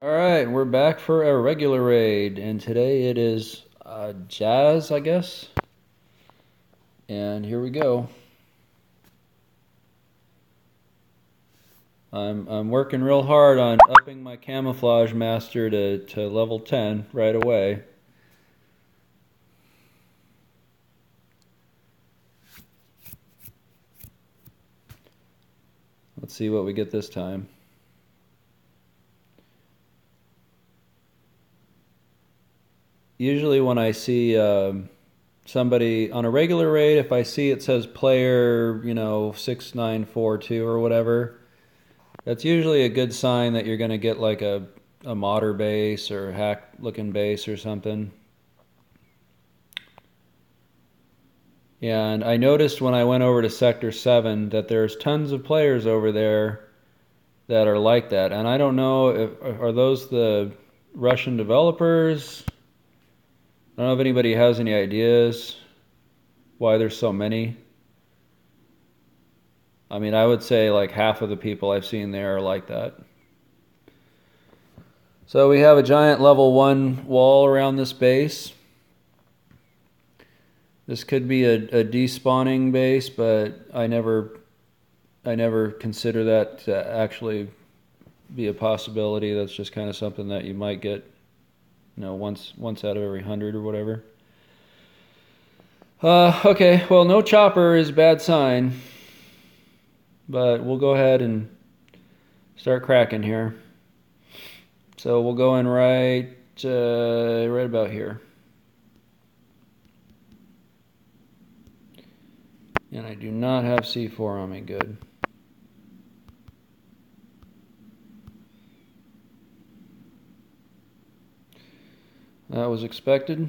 Alright, we're back for a regular raid, and today it is Jazz, I guess. And here we go. I'm working real hard on upping my camouflage master to level 10 right away. Let's see what we get this time. Usually when I see somebody on a regular raid, if I see it says player, 6942 or whatever, that's usually a good sign that you're going to get like a modder base or hack looking base or something. And I noticed when I went over to Sector 7 that there's tons of players over there that are like that. And I don't know are those the Russian developers? I don't know if anybody has any ideas why there's so many. I mean, I would say like half of the people I've seen there are like that. So we have a giant level 1 wall around this base. This could be a despawning base, but I never consider that to actually be a possibility. That's just kind of something that you might get, once out of every 100 or whatever. Okay, well, no chopper is a bad sign, but we'll go ahead and start cracking here. So we'll go in right about here. And I do not have C4 on me. Good. That was expected.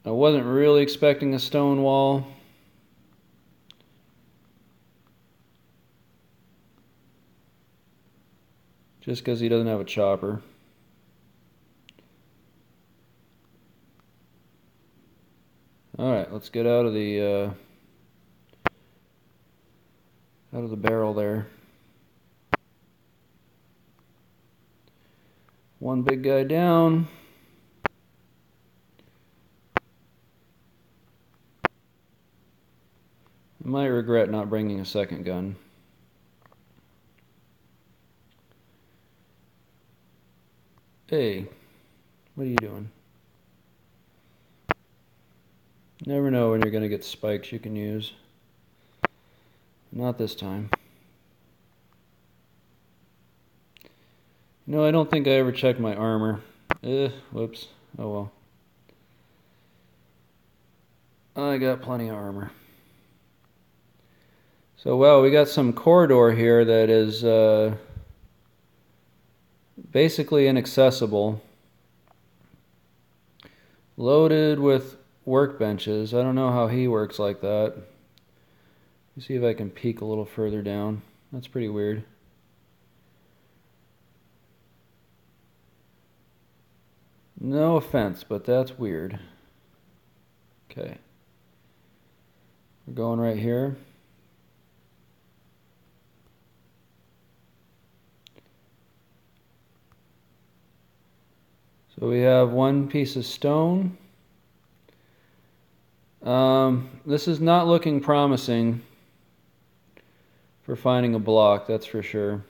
I wasn't really expecting a stone wall. Just because he doesn't have a chopper. Alright, let's get out of the barrel there. One big guy down. I might regret not bringing a second gun. Hey, what are you doing? Never know when you're going to get spikes you can use. Not this time. No, I don't think I ever checked my armor. Whoops. Oh well. I got plenty of armor. So, well, we got some corridor here that is basically inaccessible. Loaded with workbenches. I don't know how he works like that. Let's see if I can peek a little further down. That's pretty weird. No offense, but that's weird. Okay. We're going right here. So we have one piece of stone. This is not looking promising for finding a block, that's for sure.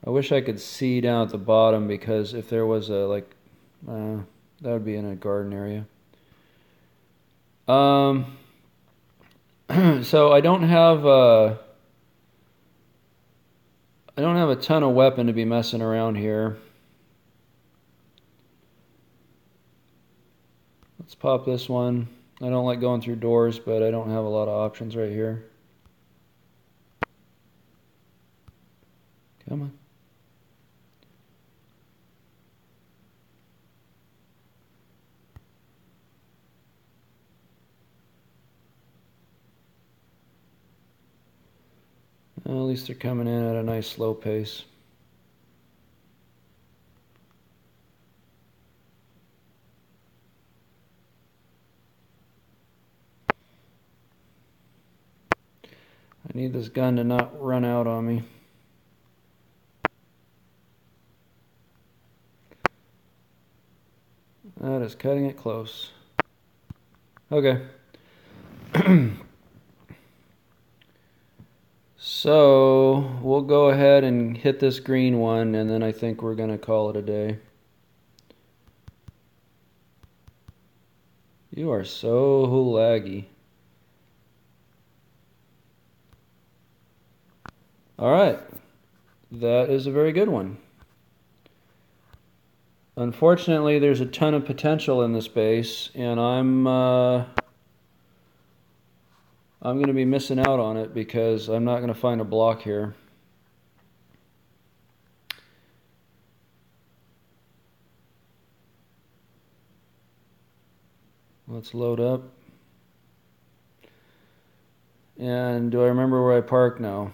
I wish I could see down at the bottom, because if there was a, that would be in a garden area. So I don't have a ton of weapon to be messing around here. Let's pop this one. I don't like going through doors, but I don't have a lot of options right here. Come on. Well, at least they're coming in at a nice slow pace. I need this gun to not run out on me. That is cutting it close. Okay. So we'll go ahead and hit this green one, and then I think we're going to call it a day. You are so laggy. All right. That is a very good one. Unfortunately, there's a ton of potential in this base, and I'm going to be missing out on it because I'm not going to find a block here. Let's load up. And do I remember where I parked now?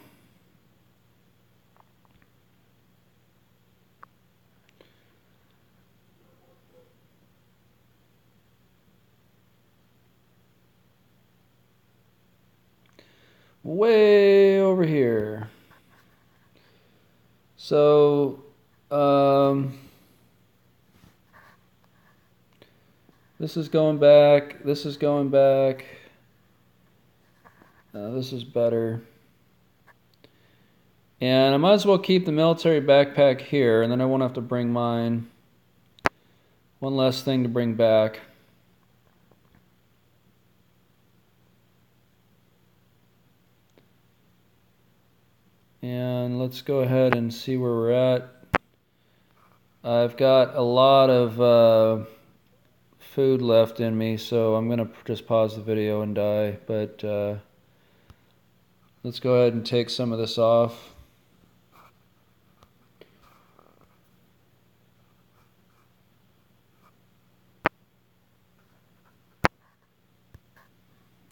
Way over here. So, this is going back. This is going back. This is better. And I might as well keep the military backpack here, and then I won't have to bring mine. One less thing to bring back. And let's go ahead and see where we're at. I've got a lot of food left in me, so I'm going to just pause the video and die. But let's go ahead and take some of this off.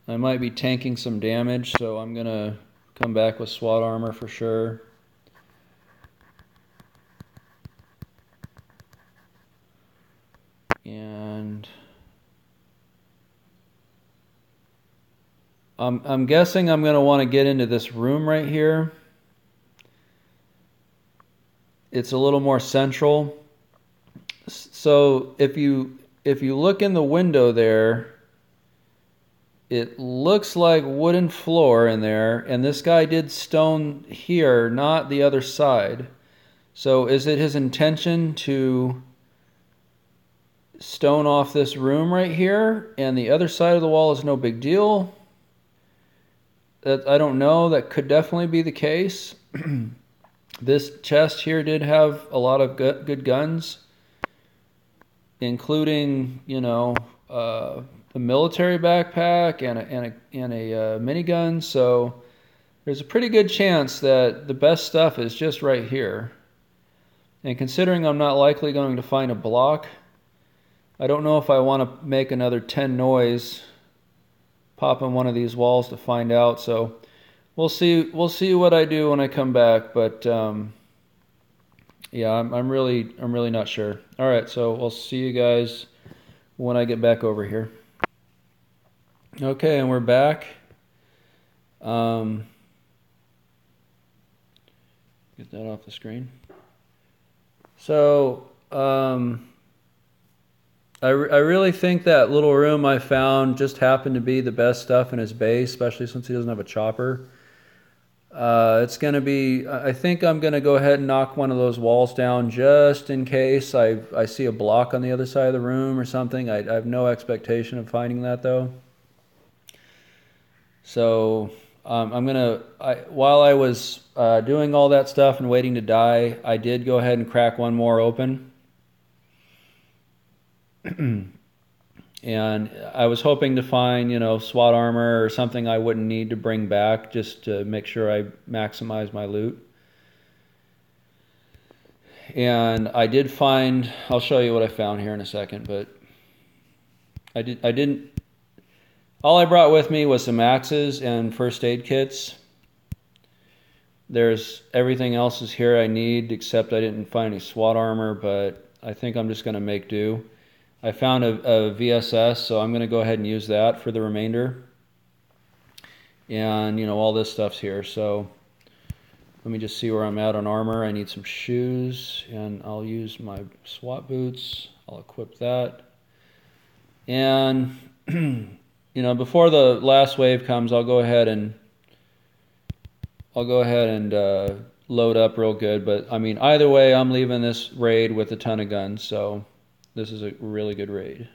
I might be tanking some damage, so I'm going to come back with SWAT armor for sure. And I'm guessing I'm going to want to get into this room right here. It's a little more central. So if you look in the window there, it looks like wooden floor in there, and this guy did stone here, not the other side. So is it his intention to stone off this room right here, and the other side of the wall is no big deal? I don't know. That could definitely be the case. This chest here did have a lot of good guns, including, you know, a military backpack and a minigun. So there's a pretty good chance that the best stuff is just right here. And considering I'm not likely going to find a block, I don't know if I want to make another 10 noise popping one of these walls to find out. So we'll see what I do when I come back. But yeah, I'm really not sure. All right, so we'll see you guys when I get back over here. Okay, and we're back. Get that off the screen. So I really think that little room I found just happened to be the best stuff in his base, especially since he doesn't have a chopper. It's going to be, I think I'm going to go ahead and knock one of those walls down just in case I see a block on the other side of the room or something. I have no expectation of finding that though. So I'm going to, while I was doing all that stuff and waiting to die, I did go ahead and crack one more open. And I was hoping to find, you know, SWAT armor or something I wouldn't need to bring back just to make sure I maximize my loot. And I did find, I'll show you what I found here in a second, but I didn't, all I brought with me was some axes and first aid kits. There's, everything else is here I need, except I didn't find any SWAT armor, but I think I'm just going to make do. I found a VSS, so I'm going to go ahead and use that for the remainder. and all this stuff's here. So let me just see where I'm at on armor. I need some shoes, and I'll use my SWAT boots. I'll equip that. And before the last wave comes, I'll go ahead and load up real good. But I mean, either way, I'm leaving this raid with a ton of guns, so this is a really good raid.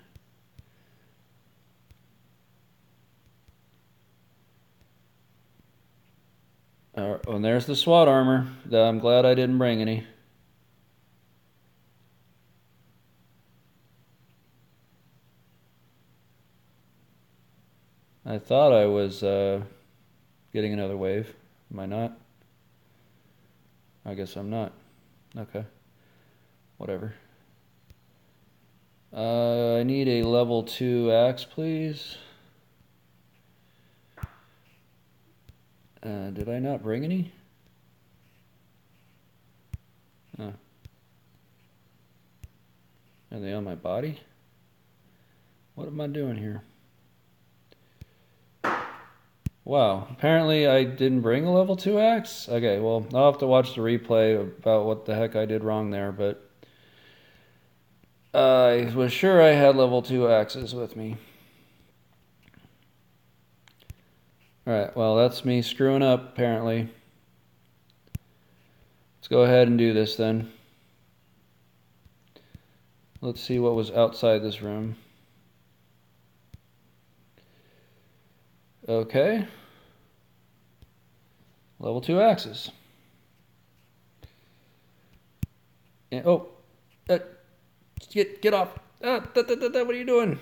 And there's the SWAT armor. I'm glad I didn't bring any. I thought I was getting another wave. Am I not? I guess I'm not. Okay. Whatever. I need a level 2 axe, please. Did I not bring any? Oh. Are they on my body? What am I doing here? Wow, apparently I didn't bring a level 2 axe? Okay, well, I'll have to watch the replay about what the heck I did wrong there, but I was sure I had level 2 axes with me. Alright, well, that's me screwing up, apparently. Let's go ahead and do this then. Let's see what was outside this room. Okay. Level 2 axes. And, oh, get off. What are you doing?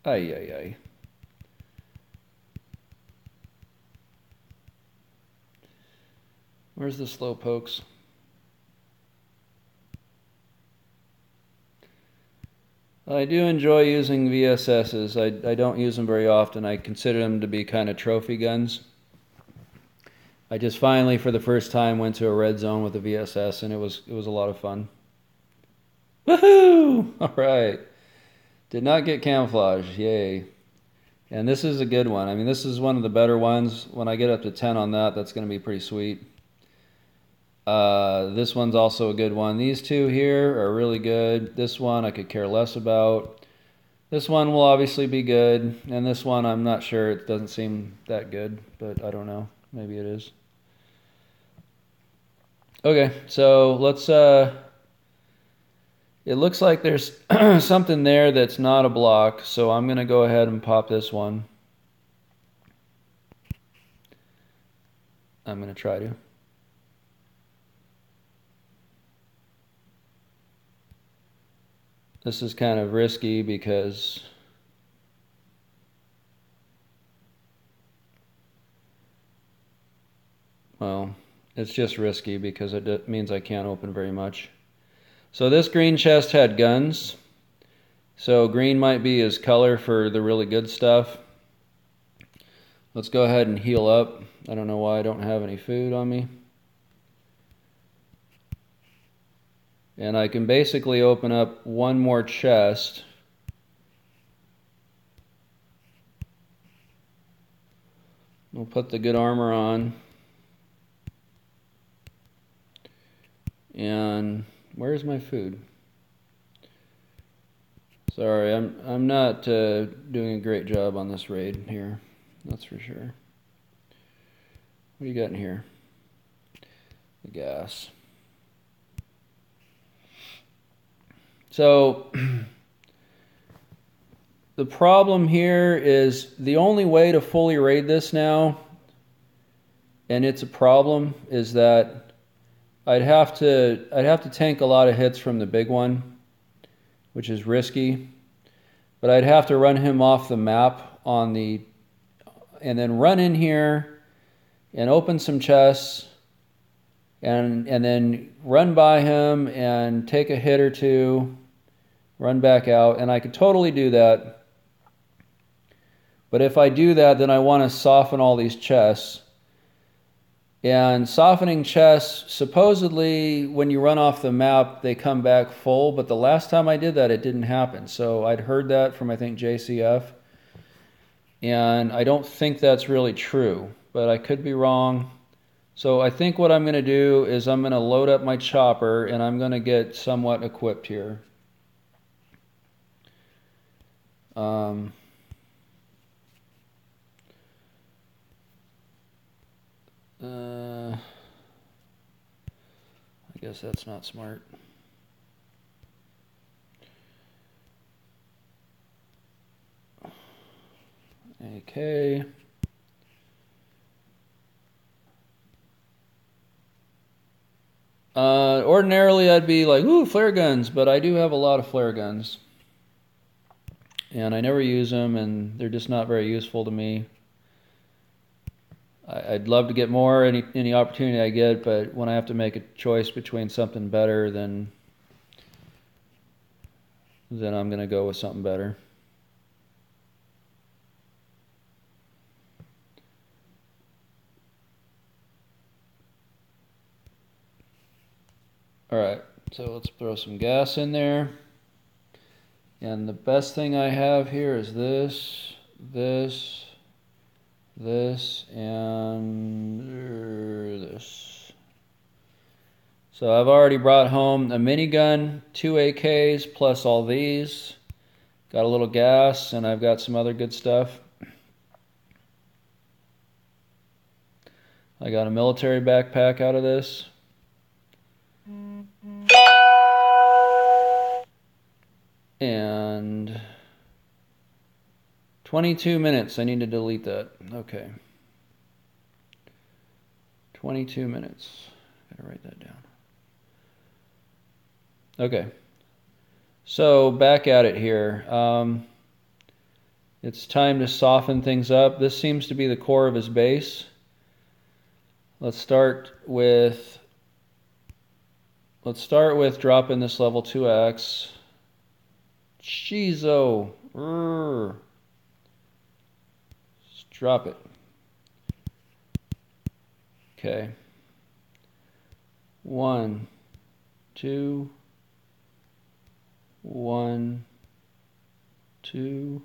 Ay. Where's the slow pokes? I do enjoy using VSSs. I don't use them very often. I consider them to be kind of trophy guns. I just finally, for the first time, went to a red zone with a VSS, and it was a lot of fun. Woohoo! All right. Did not get camouflage. Yay. And this is a good one. I mean, this is one of the better ones. When I get up to 10 on that, that's going to be pretty sweet. This one's also a good one. These two here are really good. This one I could care less about. This one will obviously be good. And this one I'm not sure. It doesn't seem that good, but I don't know. Maybe it is. Okay, so let's... It looks like there's something there that's not a block, so I'm going to go ahead and pop this one. I'm going to try to. This is kind of risky because well, it's just risky because it means I can't open very much. So this green chest had guns. So green might be his color for the really good stuff. Let's go ahead and heal up. I don't know why I don't have any food on me. And I can basically open up one more chest. We'll put the good armor on. And where's my food? Sorry, I'm not doing a great job on this raid here. That's for sure. What do you got in here? The gas. So the problem here is the only way to fully raid this now, and it's a problem, is that I'd have to tank a lot of hits from the big one, which is risky. But I'd have to run him off the map and then run in here and open some chests and then run by him and take a hit or two, run back out, and I could totally do that. But if I do that, then I want to soften all these chests. And softening chests, supposedly when you run off the map, they come back full. But the last time I did that, it didn't happen. So I'd heard that from, I think, JCF. And I don't think that's really true, but I could be wrong. So I think what I'm going to do is I'm going to load up my chopper and I'm going to get somewhat equipped here. I guess that's not smart. Okay. Ordinarily I'd be like, ooh, flare guns, but I do have a lot of flare guns. And I never use them, and they're just not very useful to me. I'd love to get more any opportunity I get, but when I have to make a choice between something better, then I'm going to go with something better. All right, so let's throw some gas in there. And the best thing I have here is this, and this. So I've already brought home a minigun, 2 AKs, plus all these. Got a little gas, and I've got some other good stuff. I got a military backpack out of this. And 22 minutes. I need to delete that. Okay. 22 minutes. Gotta write that down. Okay. So back at it here. It's time to soften things up. This seems to be the core of his base. Let's start with dropping this level 2x. Jeez-o. Just drop it. Okay. 1, 2, 1, 2.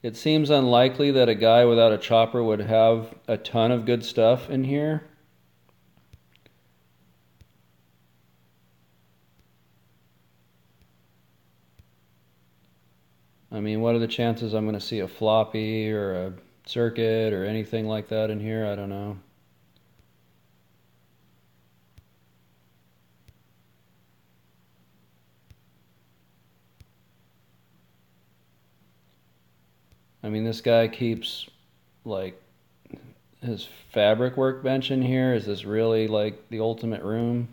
It seems unlikely that a guy without a chopper would have a ton of good stuff in here. I mean, what are the chances I'm going to see a floppy or a circuit or anything like that in here? I don't know. I mean, this guy keeps, like, his fabric workbench in here. Is this really, like, the ultimate room?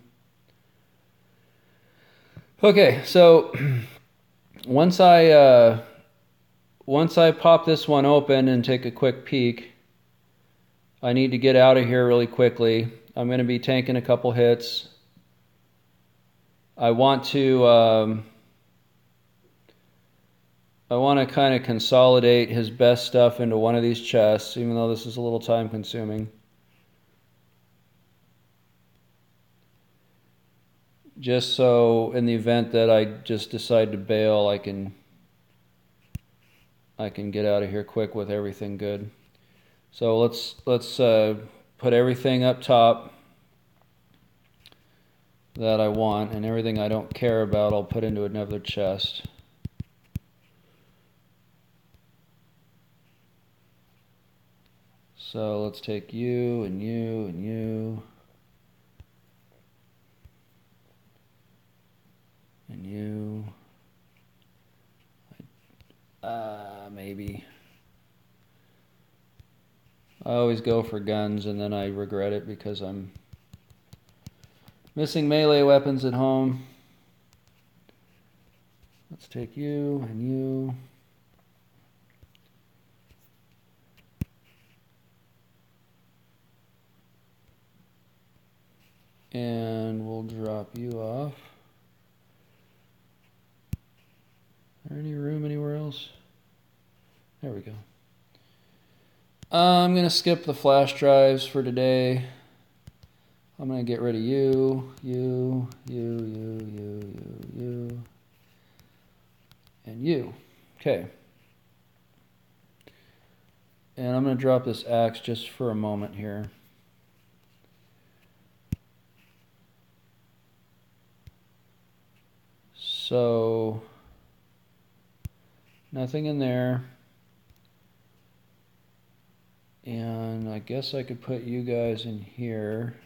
Okay, so once I pop this one open and take a quick peek, I need to get out of here really quickly. I'm going to be tanking a couple hits. I want to kind of consolidate his best stuff into one of these chests, even though this is a little time consuming. Just so in the event that I just decide to bail, I can get out of here quick with everything good. So let's put everything up top that I want, and everything I don't care about I'll put into another chest. So let's take you and you and you and you. Maybe. I always go for guns and then I regret it because I'm missing melee weapons at home. Let's take you and you. And we'll drop you off. Is there any room anywhere else? There we go. I'm going to skip the flash drives for today. I'm going to get rid of you, and you. Okay. And I'm going to drop this axe just for a moment here. So, nothing in there. And I guess I could put you guys in here.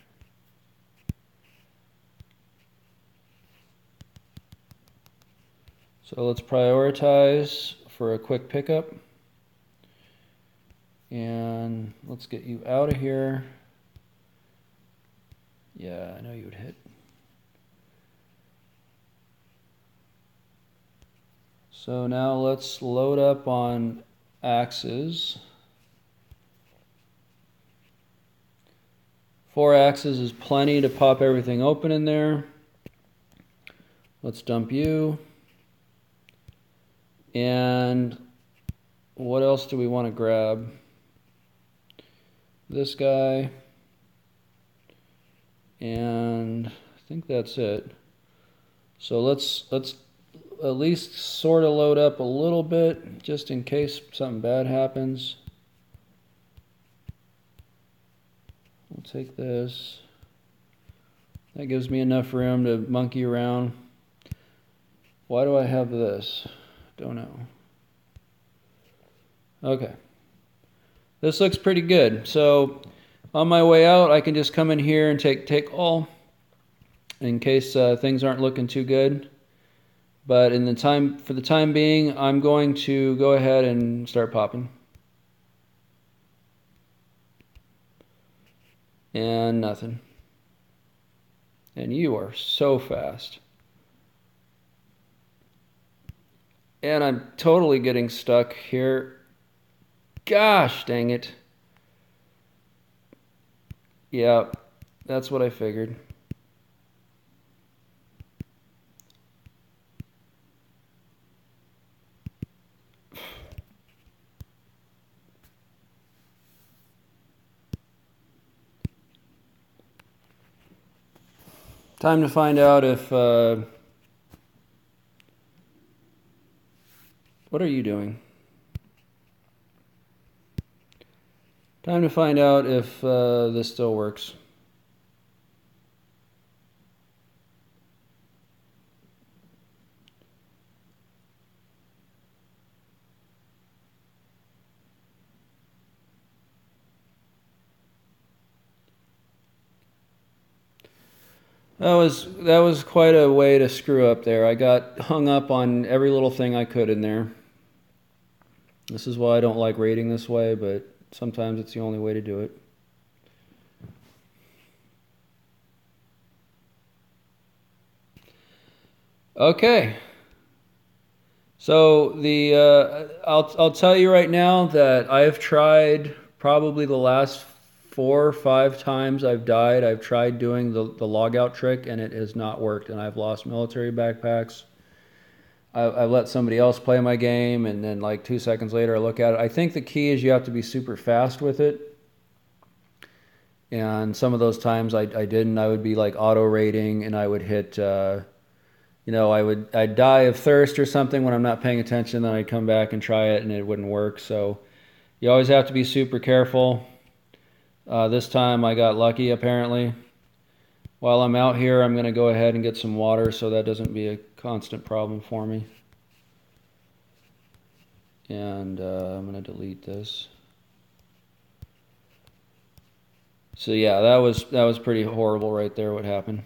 So let's prioritize for a quick pickup. And let's get you out of here. Yeah, I know you would hit. So now let's load up on axes. 4 axes is plenty to pop everything open in there. Let's dump you. And what else do we want to grab? This guy. And I think that's it. So let's at least sort of load up a little bit just in case something bad happens. We'll take this. That gives me enough room to monkey around. Why do I have this? Don't know. Okay. This looks pretty good. So on my way out, I can just come in here and take all in case things aren't looking too good. But for the time being, I'm going to go ahead and start popping. And nothing. And you are so fast. And I'm totally getting stuck here. Gosh, dang it. Yeah, that's what I figured. Time to find out if... what are you doing? Time to find out if this still works. That was quite a way to screw up there. I got hung up on every little thing I could in there. This is why I don't like raiding this way, but sometimes it's the only way to do it. Okay. So I'll tell you right now that I've tried probably the last 4 or 5 times I've died. I've tried doing the logout trick and it has not worked, and I've lost military backpacks. I've let somebody else play my game, and then like 2 seconds later I look at it. I think the key is you have to be super fast with it. And some of those times I didn't. I would be like auto raiding, and I would hit, I'd die of thirst or something when I'm not paying attention. Then I'd come back and try it, and it wouldn't work. So you always have to be super careful. This time I got lucky apparently. While I'm out here, I'm going to go ahead and get some water so that doesn't be a constant problem for me. And I'm going to delete this. So yeah, that was pretty horrible right there what happened.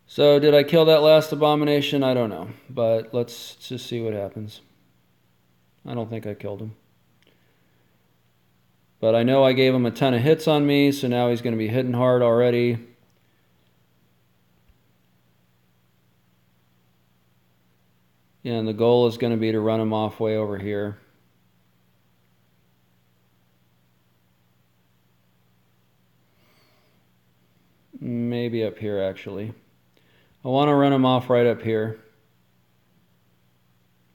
So did I kill that last abomination? I don't know, but let's just see what happens. I don't think I killed him. But I know I gave him a ton of hits on me, so now he's going to be hitting hard already. And the goal is going to be to run him off way over here. Maybe up here, actually. I want to run him off right up here.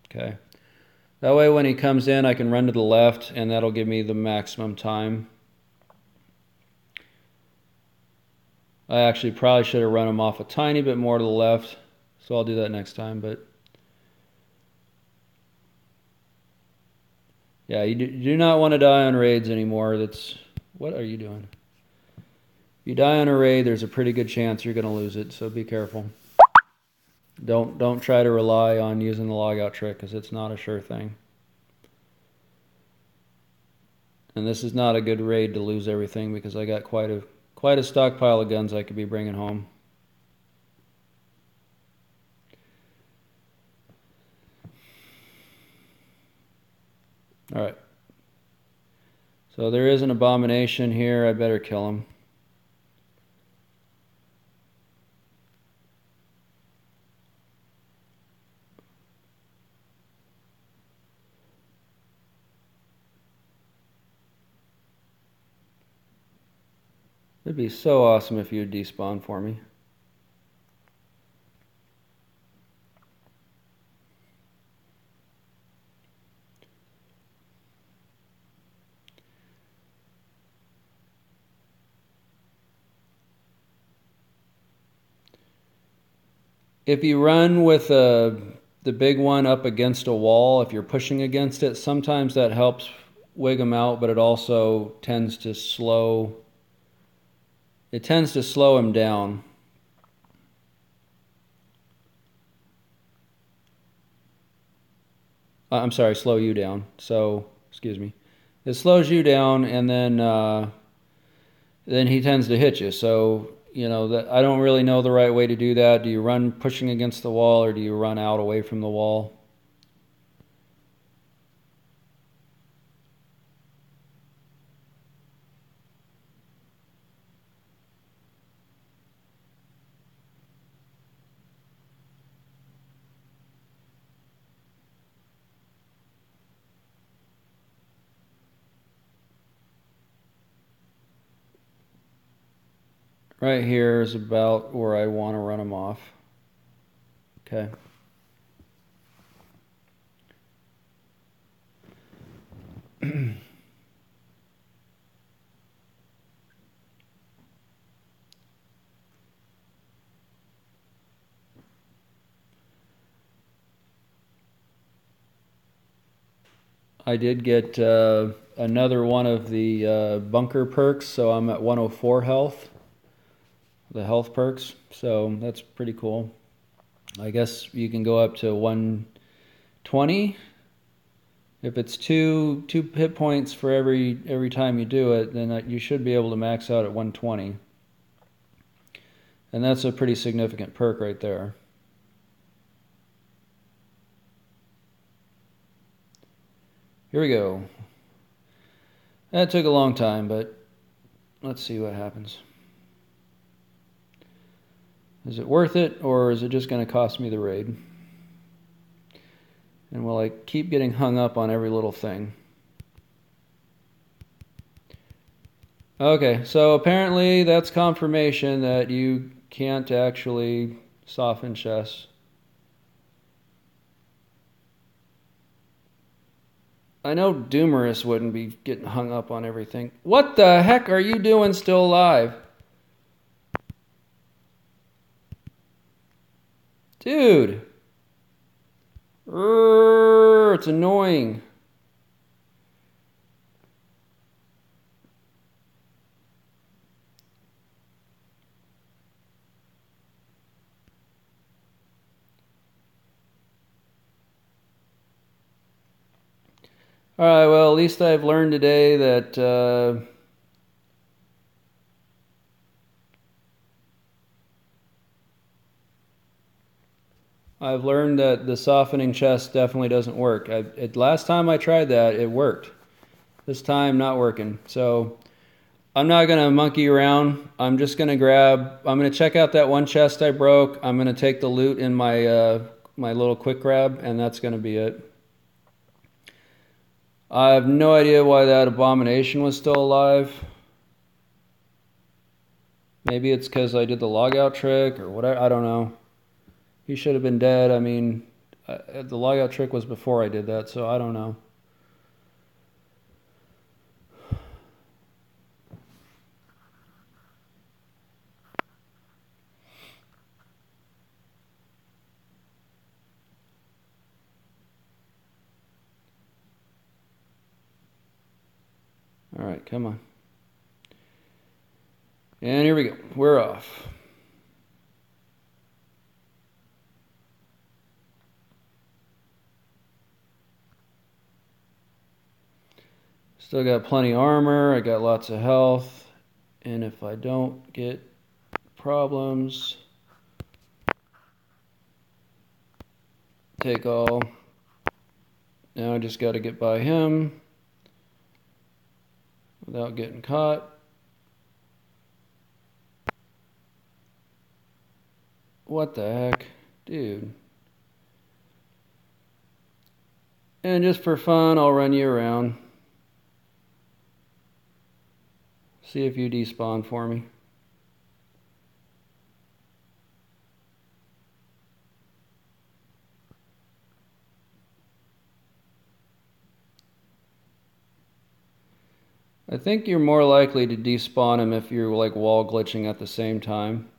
Okay. That way when he comes in, I can run to the left, and that'll give me the maximum time. I actually probably should have run them off a tiny bit more to the left, so I'll do that next time. But yeah, you do not want to die on raids anymore. What are you doing? If you die on a raid, there's a pretty good chance you're going to lose it, so be careful. Don't try to rely on using the logout trick, because it's not a sure thing. And this is not a good raid to lose everything, because I got quite a stockpile of guns I could be bringing home. All right. So there is an abomination here. I better kill him. It'd be so awesome if you'd despawn for me. If you run with the big one up against a wall, if you're pushing against it, sometimes that helps wig them out, but it also tends to slow him down. I'm sorry, slow you down. So, excuse me. It slows you down, and then he tends to hit you. So, you know, I don't really know the right way to do that. Do you run pushing against the wall, or do you run out away from the wall? Right here is about where I want to run them off. Okay. I did get another one of the bunker perks, so I'm at 104 health. The health perks, so that's pretty cool. I guess you can go up to 120. If it's two hit points for every time you do it, then you should be able to max out at 120. And that's a pretty significant perk right there. Here we go. That took a long time, but let's see what happens. Is it worth it, or is it just going to cost me the raid? And will I keep getting hung up on every little thing? Okay, so apparently that's confirmation that you can't actually soften chests. I know Doomerus wouldn't be getting hung up on everything. What the heck are you doing still alive? Dude. It's annoying. Alright, well, at least I've learned today that I've learned that the softening chest definitely doesn't work. Last time I tried that, it worked. This time, not working. So I'm not going to monkey around. I'm just going to I'm going to check out that one chest I broke. I'm going to take the loot in my my little quick grab, and that's going to be it. I have no idea why that abomination was still alive. Maybe it's because I did the logout trick or whatever. I don't know. He should have been dead. I mean, the logout trick was before I did that, so I don't know. right, come on. And here we go. We're off. Still got plenty of armor. I got lots of health. And if I don't get problems, take all. Now I just got to get by him without getting caught. What the heck? Dude. And just for fun, I'll run you around. See if you despawn for me. I think you're more likely to despawn him if you're like wall glitching at the same time.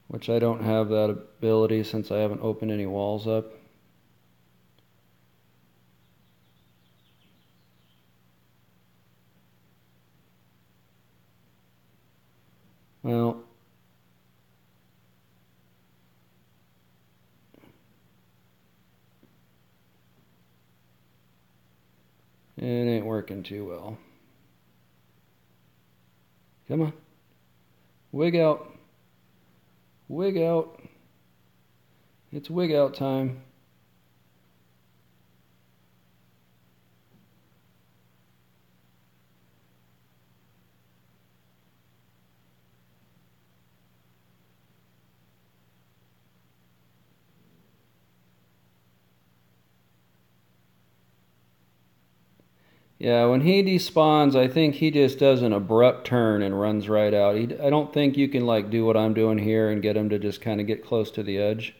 Which I don't have that ability since I haven't opened any walls up. Well, it ain't working too well. Come on. Wig out. Wig out. It's wig out time. Yeah, when he despawns, I think he just does an abrupt turn and runs right out. I don't think you can like do what I'm doing here and get him to just kind of get close to the edge.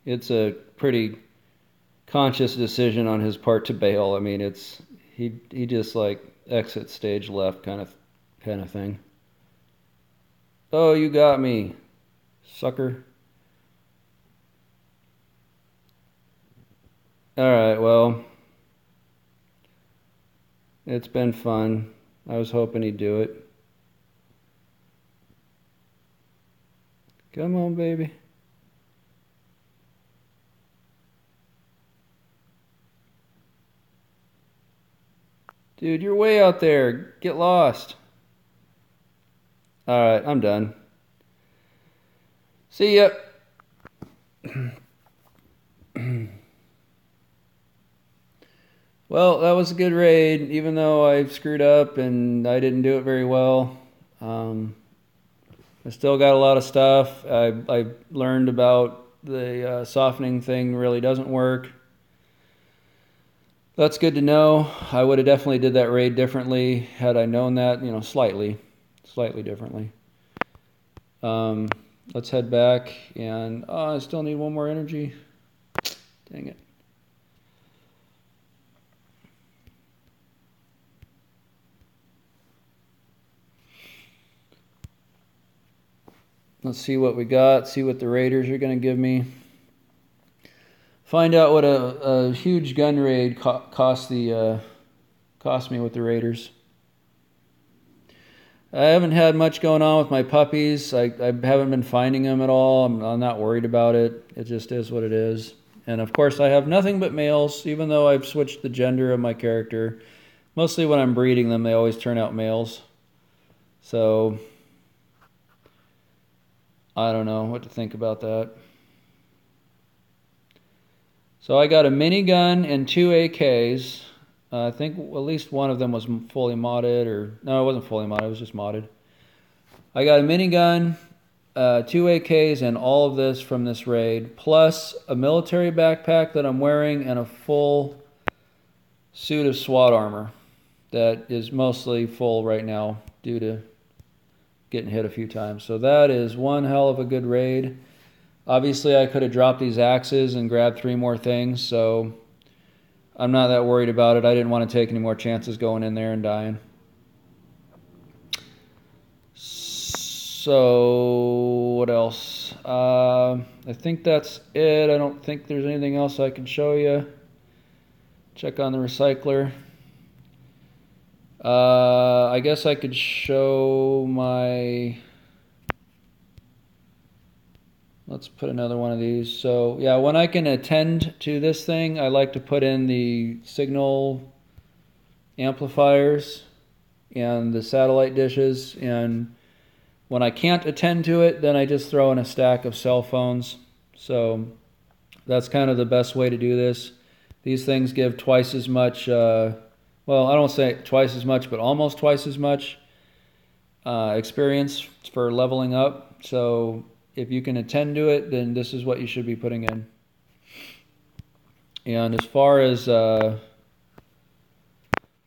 It's a pretty conscious decision on his part to bail. I mean, he just like exit stage left kind of thing. Oh, you got me, sucker. All right, well. It's been fun. I was hoping he'd do it. Come on, baby. Dude, you're way out there. Get lost. Alright, I'm done. See ya. Well, that was a good raid, even though I screwed up and I didn't do it very well. I still got a lot of stuff. I learned about the softening thing really doesn't work. That's good to know. I would have definitely did that raid differently had I known that, you know, slightly differently. Let's head back and I still need one more energy. Dang it. Let's see what we got, see what the raiders are going to give me. Find out what a huge gun raid cost me with the raiders. I haven't had much going on with my puppies. I haven't been finding them at all. I'm not worried about it. It just is what it is. And of course I have nothing but males, even though I've switched the gender of my character. Mostly when I'm breeding them, they always turn out males. So I don't know what to think about that. So I got a minigun and 2 AKs. I think at least one of them was fully modded, or no, it wasn't fully modded, it was just modded. I got a minigun, 2 AKs, and all of this from this raid, plus a military backpack that I'm wearing and a full suit of SWAT armor that is mostly full right now due to getting hit a few times. So that is one hell of a good raid. Obviously, I could have dropped these axes and grabbed 3 more things, so I'm not that worried about it. I didn't want to take any more chances going in there and dying. So what else? I think that's it. I don't think there's anything else I can show you. Check on the recycler. I guess I could show my... Let's put another one of these. So yeah, when I can attend to this thing, I like to put in the signal amplifiers and the satellite dishes, and when I can't attend to it, then I just throw in a stack of cell phones. So that's kind of the best way to do this. These things give twice as much, well, I don't say twice as much, but almost twice as much experience for leveling up. So if you can attend to it, then this is what you should be putting in. And as far as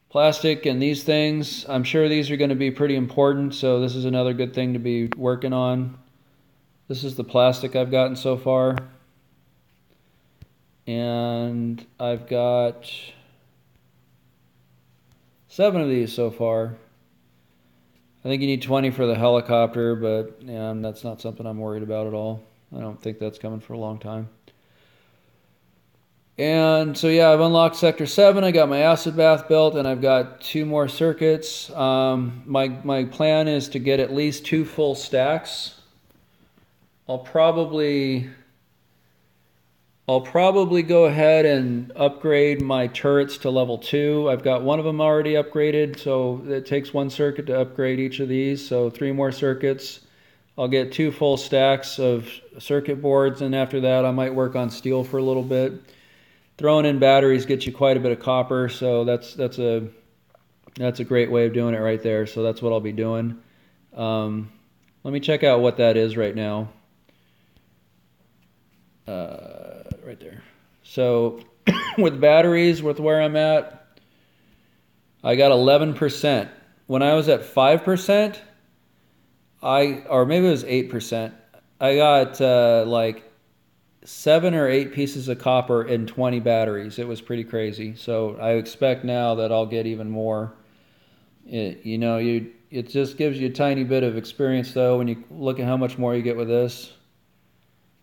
plastic and these things, I'm sure these are going to be pretty important, so this is another good thing to be working on. This is the plastic I've gotten so far. And I've got 7 of these so far. I think you need 20 for the helicopter, but yeah, that's not something I'm worried about at all. I don't think that's coming for a long time. And so yeah, I've unlocked Sector 7, I got my acid bath built, and I've got 2 more circuits. My plan is to get at least 2 full stacks. I'll probably go ahead and upgrade my turrets to level 2. I've got one of them already upgraded, so it takes 1 circuit to upgrade each of these, so 3 more circuits. I'll get 2 full stacks of circuit boards, and after that I might work on steel for a little bit. Throwing in batteries gets you quite a bit of copper, so that's a great way of doing it right there. So that's what I'll be doing. Let me check out what that is right now. Right there. So with batteries, with where I'm at, I got 11%. When I was at 5%, or maybe it was 8%, I got like 7 or 8 pieces of copper and 20 batteries. It was pretty crazy. So I expect now that I'll get even more. It just gives you a tiny bit of experience though when you look at how much more you get with this.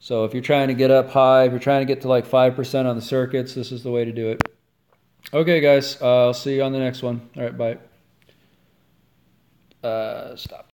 So if you're trying to get up high, if you're trying to get to like 5% on the circuits, this is the way to do it. Okay guys, I'll see you on the next one. All right, bye. Stop.